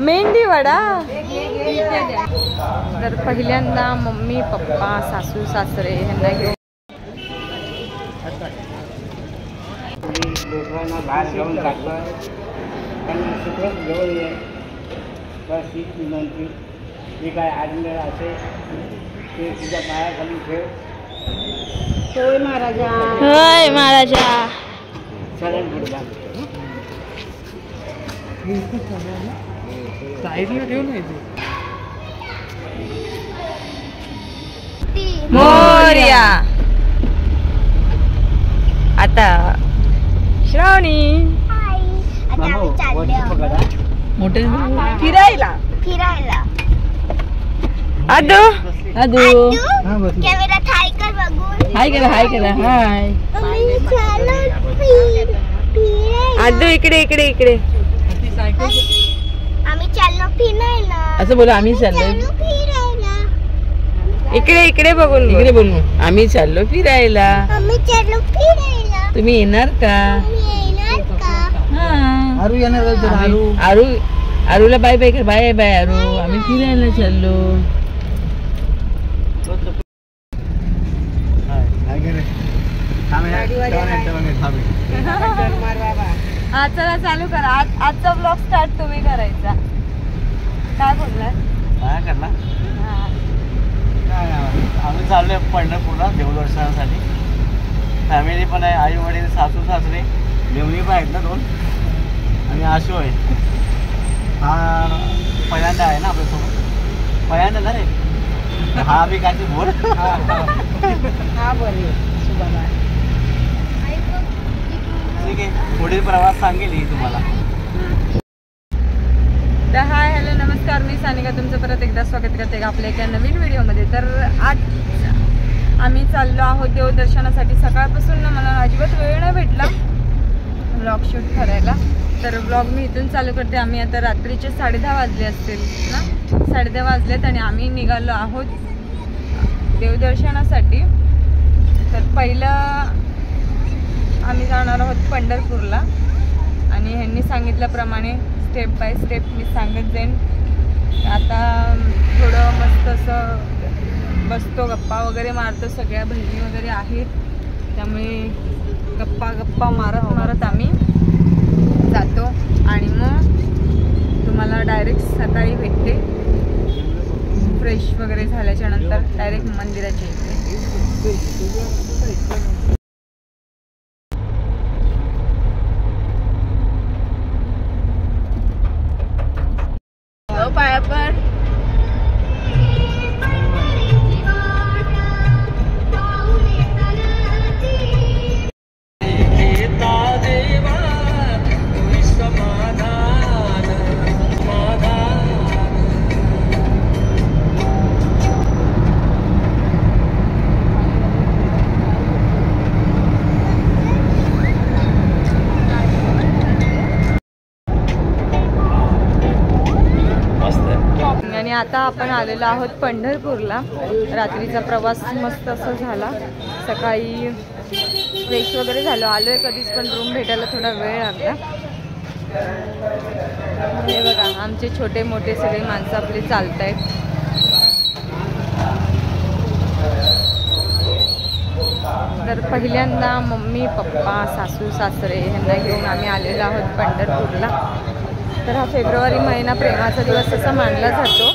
मेंढी वडा। तर पहिल्यांदा मम्मी पप्पा सासू सासरे यांना घेऊन बाहेर घेऊन टाकलं आणि सुखरूप घेऊन ये बस हीच विनंती. जी काय आडमेळ असेल ते तुझ्या पायाखाली ठेव. होय महाराजा. होय महाराजा. चालेल गुरुबा. साईडला ठेवून मोरया. आता श्रावणी मोठे फिरायला फिरायला. आदू आदू कॅमेरा हाय कर बघून. हाय केला हाय केला हाय. आदू इकडे इकडे इकडे. आम्ही चाललो फिरायला. असं बोला आम्ही चाललो फिरायला. इकडे इकडे बघून इकडे बोलू. आम्ही चाललो फिरायला. आम्ही चाललो फिरायला. तुम्ही येणार का? येणार का? हा. आरू येणार का? आरू आरूला बाय बाय कर. बाय बाय आरू. आम्ही फिरायला चाललो. हा चला चालू करा. आजचा ब्लॉग स्टार्ट तुम्ही करायचा. काय बोललाय? काय करणार? आम्ही चाललोय पंढरपूरला देवदर्शनासाठी. फॅमिली पण आहे. आई वडील सासू सासरे मेवणी पण आहेत ना 2. आणि आशू आहे. हा पहिल्यांदा आहे ना आपल्यासोबत. पहिल्यांदा ना रे. हा बी काय बोल. हा बरे ठीक आहे. पुढील प्रवास सांगेल ही तुम्हाला. तर हाय हॅलो नमस्कार. मी सानिका तुमचं परत एकदा स्वागत करते आपल्या एका नवीन व्हिडिओमध्ये. तर आज आम्ही चाललो आहोत देवदर्शनासाठी. सकाळपासून ना मला अजिबात वेळ नाही भेटला ब्लॉग शूट करायला. तर ब्लॉग मी इथून चालू करते. आम्ही आता रात्रीचे 10:30 वाजले असतील ना. 10:30 वाजलेत आणि आम्ही निघालो आहोत देवदर्शनासाठी. तर पहिलं आम्ही जाणार आहोत पंढरपूरला. आणि ह्यांनी सांगितल्याप्रमाणे स्टेप बाय स्टेप मी सांगत जाईन. आता थोडं मस्त असं बसतो गप्पा वगैरे मारतो. सगळ्या बहिणी वगैरे आहेत त्यामुळे गप्पा मारत आम्ही जातो. आणि मग तुम्हाला डायरेक्ट सकाळी भेटते फ्रेश वगैरे झाल्याच्या नंतर डायरेक्ट मंदिराच्या इथे. पाया पर आता आपण आलेलो आहोत पंढरपूरला. रात्रीचा प्रवास मस्त असा झाला. सकाळी फ्रेश वगैरे झालो. आलोय कधीच पण रूम भेटायला थोडा वेळ लागला. हे बघा आमचे छोटे मोठे सगळे माणसं आपले चालत आहेत. तर पहिल्यांदा मम्मी पप्पा सासू सासरे यांना घेऊन आम्ही आलेलो आहोत पंढरपूरला. तर हा फेब्रुवारी महिना प्रेमाचा दिवस असा मानला जातो.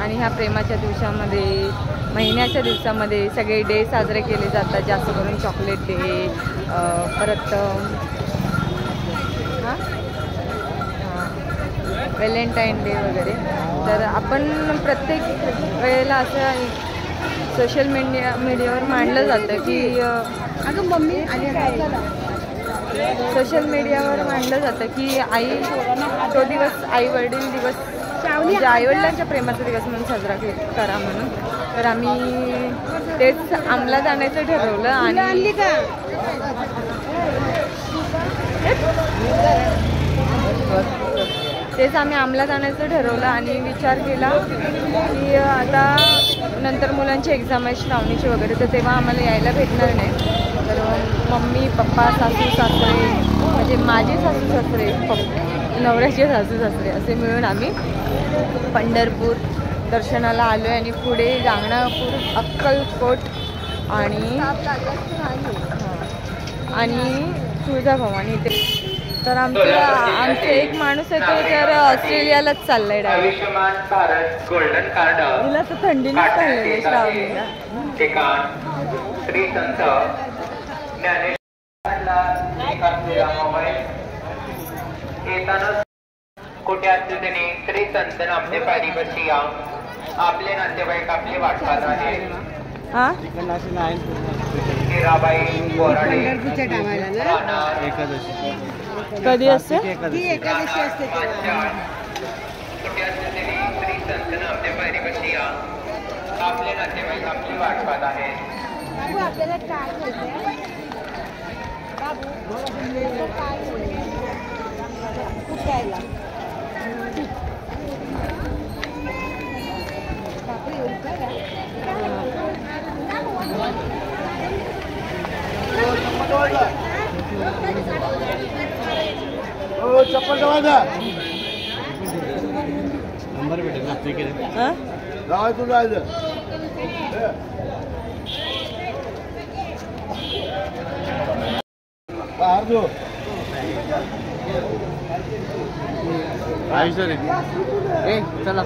आणि ह्या प्रेमाच्या दिवसामध्ये महिन्याच्या दिवसामध्ये सगळे डे साजरे केले जातात. जास्त करून चॉकलेट डे परत व्हॅलेंटाईन डे वगैरे. तर आपण प्रत्येक वेळेला असं सोशल मीडियावर मांडलं जातं की अगं मम्मी आणि सोशल मीडियावर मांडलं जातं की तो दिवस आई वडील दिवस म्हणजे आईवडिलांच्या प्रेमाचा दिवस म्हणून साजरा करा म्हणून. तर आम्ही तेच अंमलात आणायचं ठरवलं. आणि तेच आम्ही अंमलात आणायचं ठरवलं. आणि विचार केला की आता नंतर मुलांची एक्झाम आहे श्रावणीची वगैरे. तर तेव्हा आम्हाला यायला भेटणार नाही. तर मम्मी पप्पा सासू सासरे म्हणजे माझे सासू सासरे नवऱ्याचे सासू सासरे असे मिळून आम्ही पंढरपूर दर्शनाला आलो आहे आणि पुढे गांगणापूर, अक्कलकोट आणि तुळजाभवानी इथे. तर आमचे एक माणूस आहे तो तर ऑस्ट्रेलियालाच चाललाय डायरेक्ट. तिला तर थंडीनेच चाललेलं श्रावणीला. कुठे असतील त्यांनी श्री संत नामदेव पायरीपाशी या. आपले नातेवाईक आपली वाट पाहत आहेत. हिराबाई बोराडे कधी असते? कुठे असतील त्यांनी श्री संत नामदेव पायरीपाशी या. आपले नातेवाईक आपली वाट पाहत आहेत. चप्पल ठेवायचा नंबर भेटेल ना गावातून जायचं. चला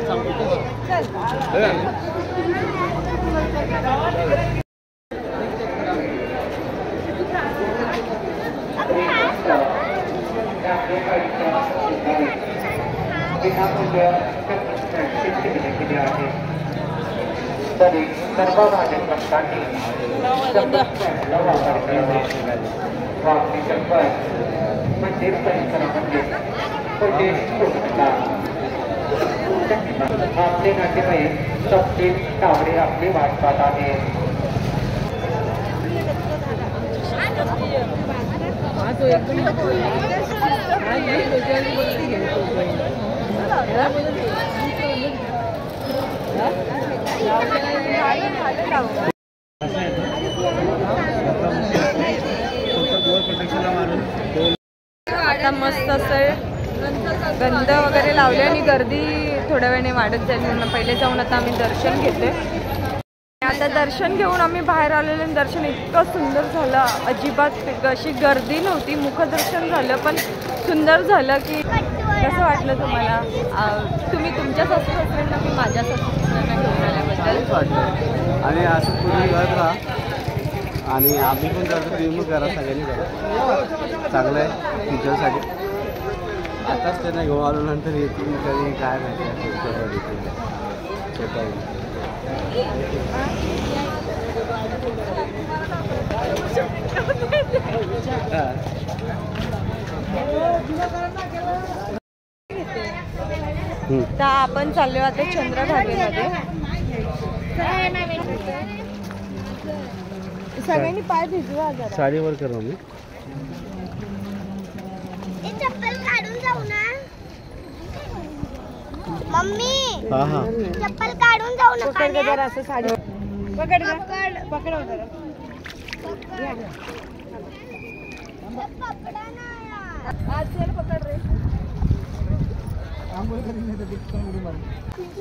तरी सर्व भाजपकांनी चप्पल मंदिर परिसरामध्ये आपले नातेवाईक तपकीर टावरे आपली वाट पाहत आहेत. आता मस्त असं गंध वगैरे लावले आणि गर्दी थोड्या वेळाने वाढत जाईल म्हणून पहिले जाऊन आता आम्ही दर्शन घेतोय. आता दर्शन घेऊन आम्ही बाहेर आलेलो आणि दर्शन इतकं सुंदर झालं. अजिबात अशी गर्दी नव्हती. मुखदर्शन झालं पण सुंदर झालं. की कसं वाटलं तुम्हाला? तुम्ही तुमच्या सासू सासऱ्यांना मी माझ्या सासू सासऱ्यांना घेऊन आल्याबद्दल वाटलं. आणि असं पूर्ण करत राहा आणि आम्ही पण करतो. तुम्ही मग करा, सगळ्यांनी करा. चांगलं आहे फ्युचरसाठी. आताच त्यांना घेऊन आलो नंतर येतील कधी काय माहिती छोटा तर आपण चाललो आता चंद्रभागेमध्ये. सगळ्यांनी पाय भिजवा जरा. साडीवर करू आम्ही. चप्पल काढून जाऊ ना मम्मी. हा हा चप्पल काढून जाऊ ना. पकड जरा असं साडी पकड पकड जरा. पकडा ना आज चल पकड रे.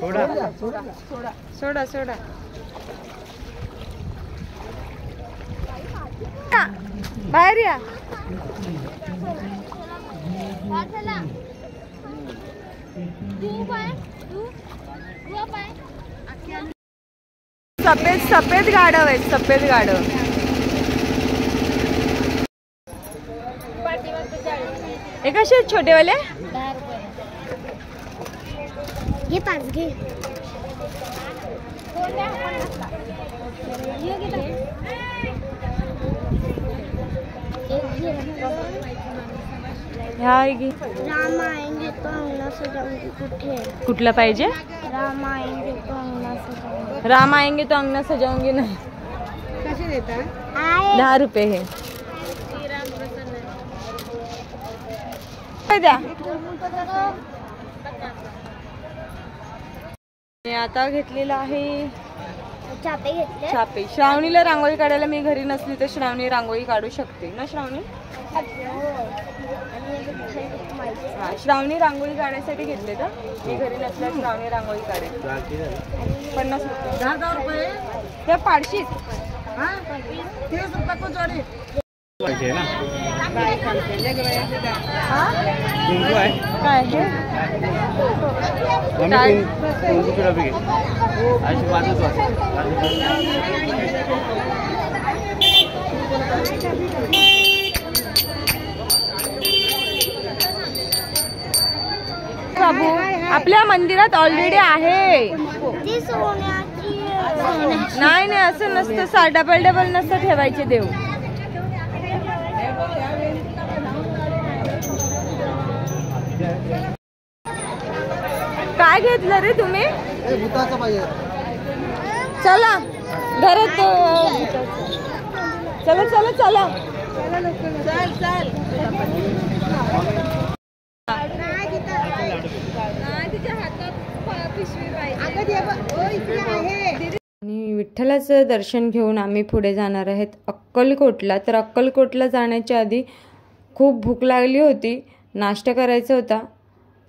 सोडा सोडा सोडा सोडा. बाहेर या. सफेद सफेद गाढव आहेत. सफेद गाढव. हे कसे आहेत छोटेवाले? ये 5 घे. ह्या घे. राम आएंगे तो अंगना सजाऊंगी. कुठे? कुठलं पाहिजे? राम आएंगे तो अंगना सजाऊंगी. राम आएंगे तो अंगना सजाऊंगी नाही. कसे देतात? 10 रुपये हे. द्या. मी आता घेतलेला आहे चापे घेतले. छापे. श्रावणीला रांगोळी काढायला मी घरी नसली तर श्रावणी रांगोळी काढू शकते ना श्रावणी? हा, श्रावणी रांगोळी काढण्यासाठी घेतले तर मी घरी नसल्यास श्रावणी रांगोळी काढेल. 50 रुपये. 10 रुपये त्या पाडशीत. काय बाबू आपल्या मंदिरात ऑलरेडी आहे. ती सोन्याची. नाही नाही असं नसतं. डबल डबल नसतं ठेवायचे देव. काय घेतलं रे तुम्ही? चला घरात. चला चला चला चल चल. आणि विठ्ठलाचं दर्शन घेऊन आम्ही पुढे जाणार आहेत अक्कलकोटला. तर अक्कलकोटला जाण्याच्या आधी खूप भूक लागली होती, नाश्ता करायचा होता.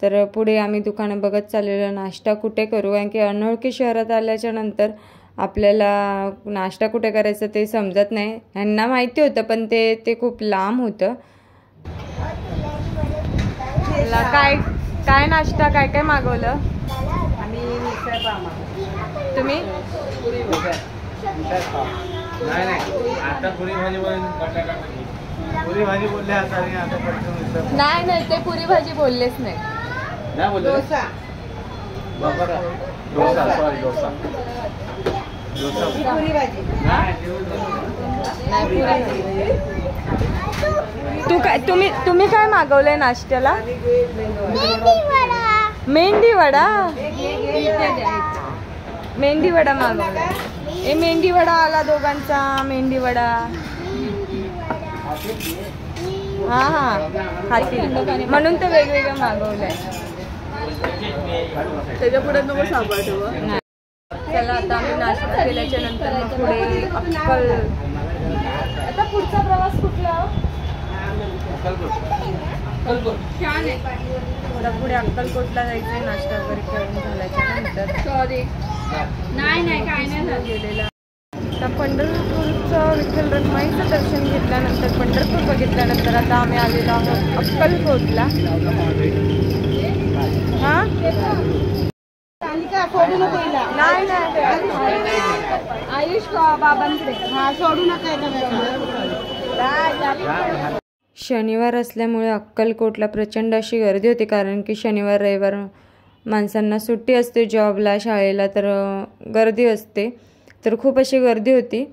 तर पुढे आम्ही दुकानं बघत चाललेलो नाश्ता कुठे करू, कारण की अनोळखी शहरात आल्याच्या नंतर आपल्याला नाश्ता कुठे करायचं ते समजत नाही. ह्यांना माहिती होतं पण ते खूप लांब होतं. काय काय नाश्ता काय काय मागवलं? तुम्ही? आता पुरी भाजी बोलले आता नाही नाही ते पुरी भाजी बोललेच नाही. डोसा. पुरी भाजी नाही. तुम्ही काय मागवलंय नाश्त्याला? मेंढी वडा. मेंढी वडा मागवला. मेंढी वडा आला दोघांचा. मेंढी वडा. हा हा खातील म्हणून तर वेगवेगळं मागवलंय. त्याच्या पुढे नको सापडतो. चला आता आम्ही नाश्ता केल्याच्या नंतर मग पुढे अक्कल. आता पुढचा प्रवास कुठला? छान आहे. आता पुढे अक्कलकोटला जायचंय नाश्ता वगैरे करून झाल्याच्या नंतर. सॉरी नाही काय नाही झालं गेलेला. आता पंढरपूरचं विठ्ठल रखुमाईचं दर्शन घेतल्यानंतर पंढरपूर बघितल्यानंतर आता आम्ही आलेलो आहोत अक्कलकोटला. हा नाही आयुष बाबांकडे. हा सोडू नका. शनिवार असल्यामुळे अक्कलकोटला प्रचंड अशी गर्दी होती, कारण की शनिवार रविवार माणसांना सुट्टी असते, जॉबला शाळेला, तर गर्दी असते. तर खूप अशी गर्दी होती.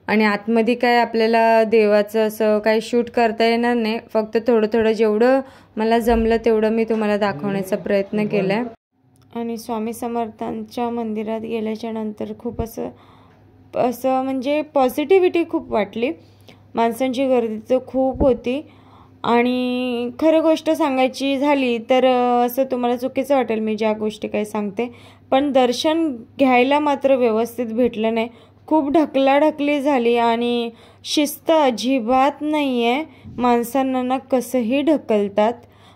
आणि आतमध्ये काय आपल्याला देवाचं असं काही शूट करता येणार नाही. फक्त थोडं थोडं जेवढं मला जमलं तेवढं मी तुम्हाला दाखवण्याचा प्रयत्न केला आहे. आणि स्वामी समर्थांच्या मंदिरात गेल्याच्या नंतर खूप असं म्हणजे पॉझिटिव्हिटी खूप वाटली. माणसांची गर्दी तर खूप होती. आणि खरं गोष्ट सांगायची झाली तर असं तुम्हाला चुकीचं वाटेल मी ज्या गोष्टी काही सांगते, पण दर्शन घ्यायला मात्र व्यवस्थित भेटलं नाही. खूप ढकलाढकली झाली आणि शिस्त अजिबात नाही आहे. माणसांना ना कसंही ढकलतात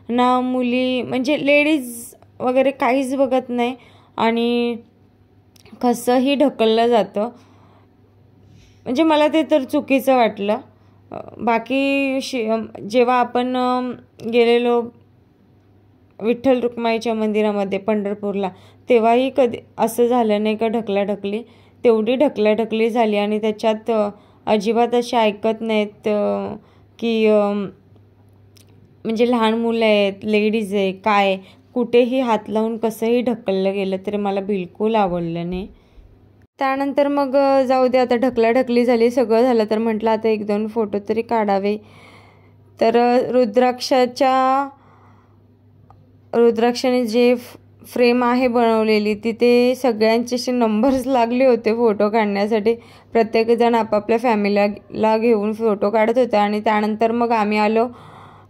ना. मुली म्हणजे लेडीज वगैरे काहीच बघत नाही आणि कसंही ढकललं जातं. म्हणजे मला ते तर चुकीचं वाटलं. बाकी जेव्हा आपण गेलेलो विठ्ठल रुक्माईच्या मंदिरामध्ये पंढरपूरला, तेव्हाही कधी असं झालं नाही का ढकलाढकली. तेवढी ढकलाढकली झाली आणि त्याच्यात अजिबात असे ऐकत नाहीत की म्हणजे लहान मुलं आहेत, लेडीज आहे, काय कुठेही हात लावून कसंही ढकललं गेलं तरी मला बिलकुल आवडलं नाही. त्यानंतर मग जाऊ दे आता ढकलाढकली झाली, सगळं झालं, तर म्हटलं आता 1-2 फोटो तरी काढावे. तर रुद्राक्षाने जे फ्रेम आहे बनवलेली तिथे सगळ्यांचे असे नंबर्स लागले होते फोटो काढण्यासाठी. प्रत्येकजण आपापल्या फॅमिलीला घेऊन फोटो काढत होते. आणि त्यानंतर मग आम्ही आलो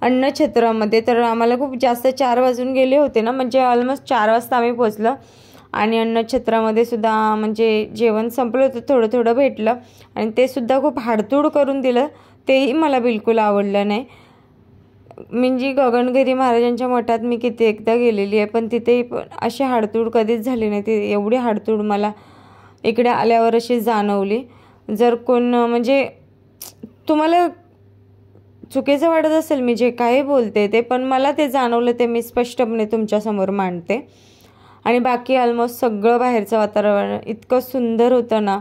अन्नछत्रामध्ये. तर आम्हाला खूप जास्त 4 वाजून गेले होते ना, म्हणजे ऑलमोस्ट 4 वाजता आम्ही पोचलो. आणि अन्नछत्रामध्ये सुद्धा म्हणजे जेवण संपलं होतं, थोडं थोडं भेटलं आणि ते सुद्धा खूप हाडतूड करून दिलं, तेही मला बिलकुल आवडलं नाही. म्हणजे गगनगिरी महाराजांच्या मठात मी किती एकदा गेलेली आहे, पण तिथेही पण अशी हाडतूड कधीच झाली नाही. ती एवढी हाडतूड मला इकडे आल्यावर अशी जाणवली. जर कोण म्हणजे तुम्हाला चुकीचं वाटत असेल मी जे काही बोलते ते, पण मला ते जाणवलं, ते मी स्पष्टपणे तुमच्यासमोर मांडते. आणि बाकी ऑलमोस्ट सगळं बाहेरचं वातावरण इतकं सुंदर होतं ना.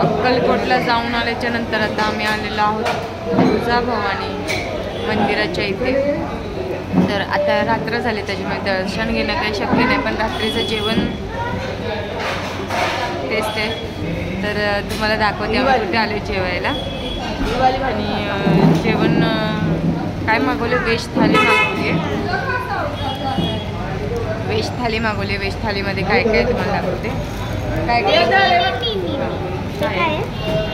अक्कलकोटला जाऊन आल्याच्या नंतर आता आम्ही आलेलो आहोत तुळजाभवानी मंदिराच्या इथे. तर आता रात्र झाली, त्याच्यामुळे दर्शन घेणं काही शक्य नाही, पण रात्रीचं जेवण तेच ते. तर तुम्हाला दाखवते आम्ही कुठे आले जेवायला. आणि जेवण काय मागवले, व्हेज थाली मागवली आहे. व्हेज थाली मागवली. व्हेज थालीमध्ये काय काय तुम्हाला दाखवते. काय काय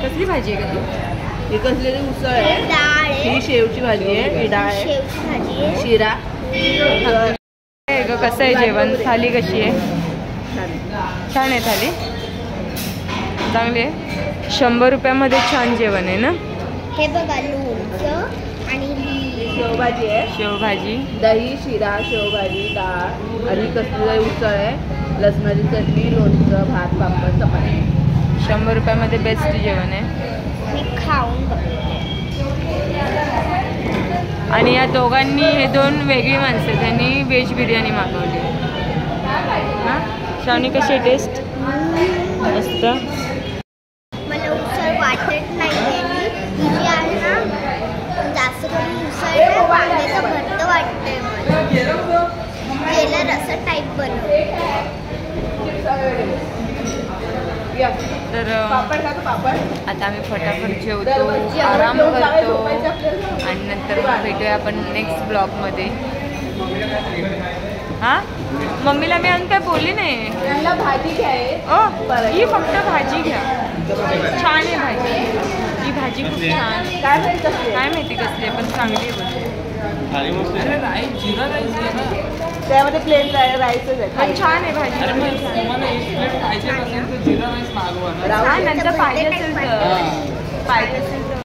कसली भाजी आहे का ही कसलेली उसळ आहे, डाळ आहे, ही शेवची भाजी आहे, ही डाळ आहे, शेवची भाजी आहे, शिरा. कसं आहे जेवण, थाली कशी आहे. छान आहे थाली, चांगली आहे. 100 रुपयामध्ये छान जेवण आहे ना. हे बघा लोणचं आणि ही शेवभाजी आहे, शेवभाजी, दही, शिरा, शेवभाजी, डाळ आणि कसलेली उसळ आहे, लसणाची चटणी, लोणचं, भात, पापड, चपाती. 100 रुपयामध्ये बेस्ट जेवण आहे. मी खाऊन बघते. आणि या दोघांनी, हे 2 वेगळी माणसं, त्यांनी व्हेज बिर्याणी मागवली. हां शावनी, कशी टेस्ट. मस्त. मला उसळ वाटत नाही आहे, ही जी आहे ना जास्त करून उसळ आहे, वांग्याचं भरतं वाटतंय मला. गेल्या रसा टाईप बनव. तर पापड आता आम्ही फटाफट जेवतो, आराम करतो आणि नंतर मग भेटूया आपण नेक्स्ट ब्लॉगमध्ये. हां मम्मीला मी अजून काय बोलली नाही. त्यांना भाजी घ्याय. ही फक्त भाजी घ्या, छान आहे भाजी. ही भाजी खूप छान. काय माहिती कसली आहे, पण चांगली आहे. त्यामध्ये प्लेन राईसच आहे, पण छान आहे भाजी. छान. नंतर पाहिजे असेल तर